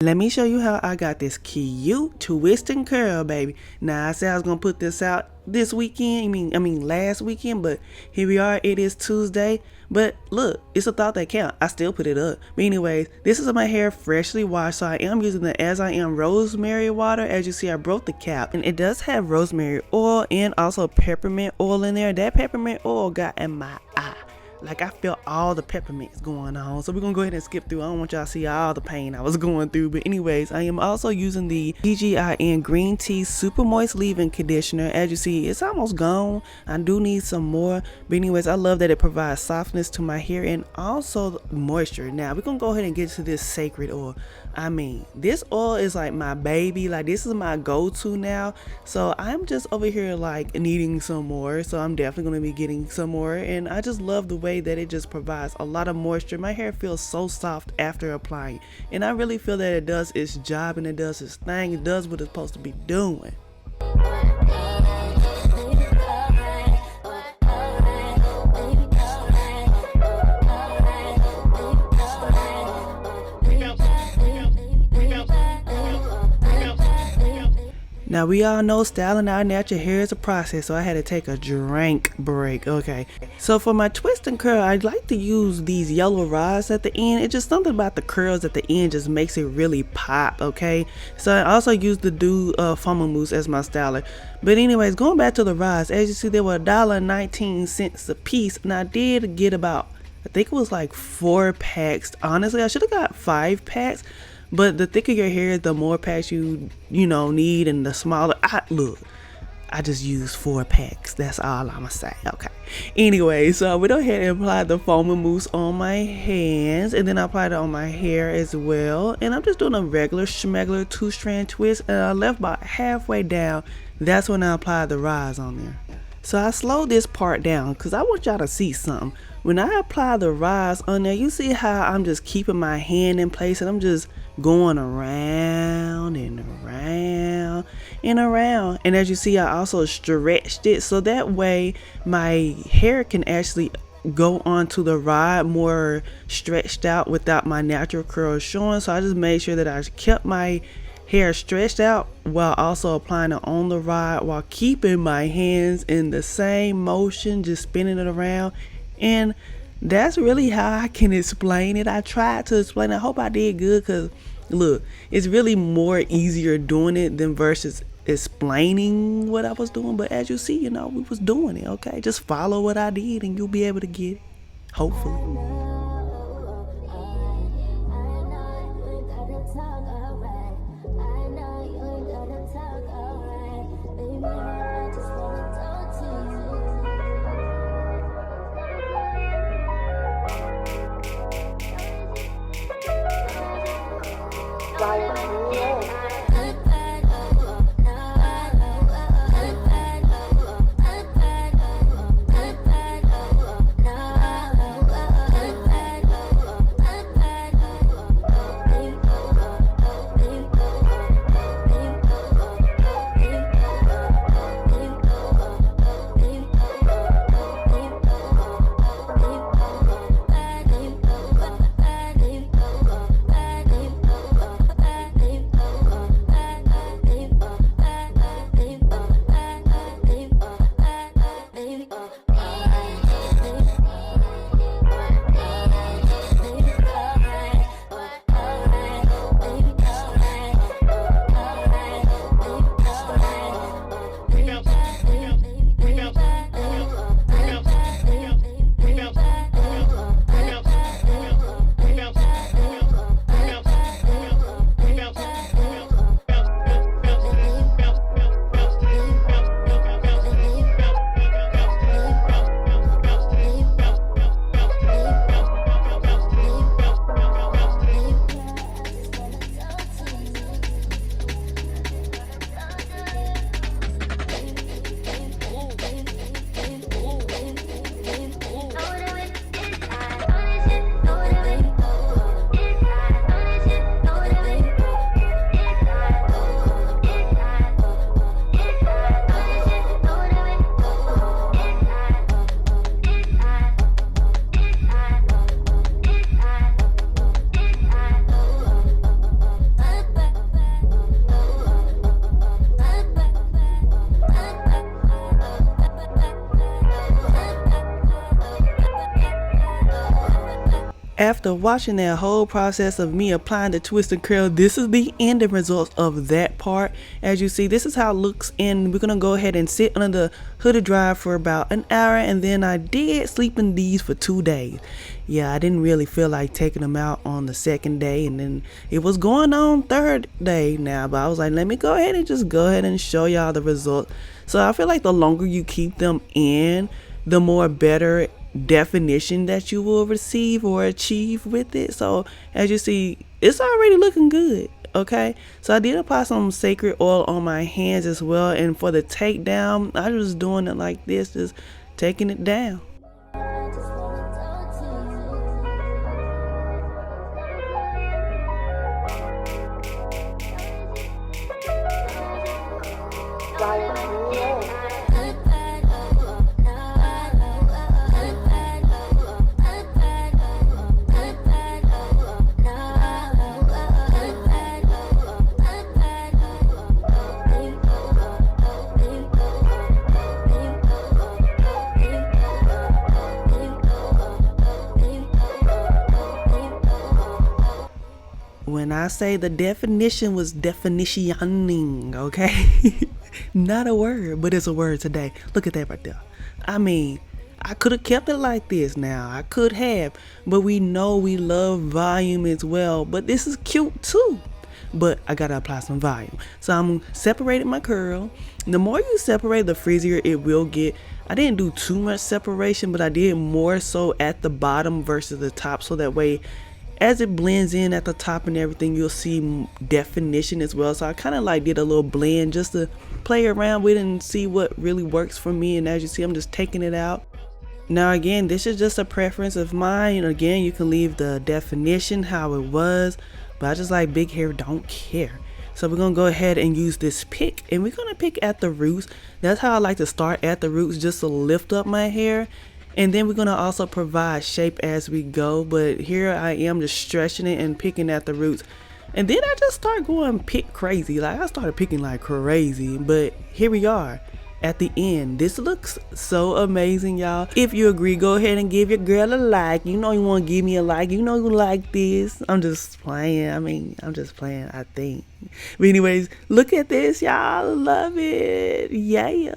Let me show you how I got this cute twist and curl, baby. Now I said I was gonna put this out this weekend. I mean last weekend, but here we are. It is Tuesday. But look, it's a thought that count. I still put it up. But anyways, this is my hair freshly washed, so I am using the I Am Rosemary water. As you see, I broke the cap, and it does have rosemary oil and also peppermint oil in there. That peppermint oil got in my eye. Like, I felt all the peppermints going on. So we're gonna go ahead and skip through. I don't want y'all to see all the pain I was going through. But anyways, I am also using the TGIN green tea super moist leave-in conditioner. As you see, it's almost gone. I do need some more. But anyways, I love that it provides softness to my hair and also moisture. Now we're gonna go ahead and get to this Cecred oil. I mean, this oil is like my baby. Like, this is my go-to now. So I'm just over here like needing some more. So I'm definitely gonna be getting some more. And I just love the way that it just provides a lot of moisture. My hair feels so soft after applying, and I really feel that it does its job and it does its thing. It does what it's supposed to be doing. Now we all know styling our natural hair is a process, so I had to take a drink break. Okay, so for my twist and curl, I like to use these yellow rods at the end. It's just something about the curls at the end just makes it really pop. Okay, so I also use the Doux foam mousse as my styler. But anyways, going back to the rods, as you see, they were $1.19 a piece, and I did get about, I think it was like 4 packs. Honestly, I should have got 5 packs. But the thicker your hair is, the more packs you need, and the smaller. I just use 4 packs. That's all I'ma say. Okay. Anyway, so I went ahead and applied the foam mousse on my hands, and then I applied it on my hair as well. And I'm just doing a regular schmegler 2-strand twist, and I left about halfway down. That's when I applied the rods on there. So I slowed this part down because I want y'all to see something. When I apply the rods on there, you see how I'm just keeping my hand in place, and I'm just going around and around and around. And as you see, I also stretched it so that way my hair can actually go onto the rod more stretched out without my natural curls showing. So I just made sure that I kept my hair stretched out while also applying it on the rod, while keeping my hands in the same motion, just spinning it around. And that's really how I can explain it. I tried to explain it. I hope I did good, because look, it's really more easier doing it than versus explaining what I was doing. But as you see, we was doing it. Okay, just follow what I did and you'll be able to get it, hopefully. After watching that whole process of me applying the twist and curl, this is the ending results of that part. As you see, this is how it looks, and we're gonna go ahead and sit under the hooded dryer for about an hour, and then I did sleep in these for 2 days. Yeah, I didn't really feel like taking them out on the second day, and then it was going on third day now, but I was like, let me go ahead and show y'all the result. So I feel like the longer you keep them in, the more better definition that you will receive or achieve with it. So as you see, it's already looking good. Okay, so I did apply some Cecred Oil on my hands as well, and for the takedown, I was doing it like this, just taking it down. When I say the definition was definitioning, okay? Not a word, but it's a word today. Look at that right there. I mean, I could have kept it like this now. I could have, but we know we love volume as well. But this is cute too. But I gotta apply some volume. So I'm separating my curl. The more you separate, the frizzier it will get. I didn't do too much separation, but I did more so at the bottom versus the top, so that way as it blends in at the top and everything, you'll see definition as well. So I kind of like did a little blend just to play around with it and see what really works for me. And as you see, I'm just taking it out. Now again, this is just a preference of mine. Again, you can leave the definition how it was, but I just like big hair, don't care. So we're gonna go ahead and use this pick, and we're gonna pick at the roots. That's how I like to start, at the roots, just to lift up my hair. And then we're gonna also provide shape as we go, but here I am just stretching it and picking at the roots. And then I just start going pick crazy. Like I started picking like crazy, but here we are at the end. This looks so amazing, y'all. If you agree, go ahead and give your girl a like. You know you want to give me a like. You know you like this. I'm just playing. I'm just playing, I think. But anyways, look at this, y'all. Love it. Yeah.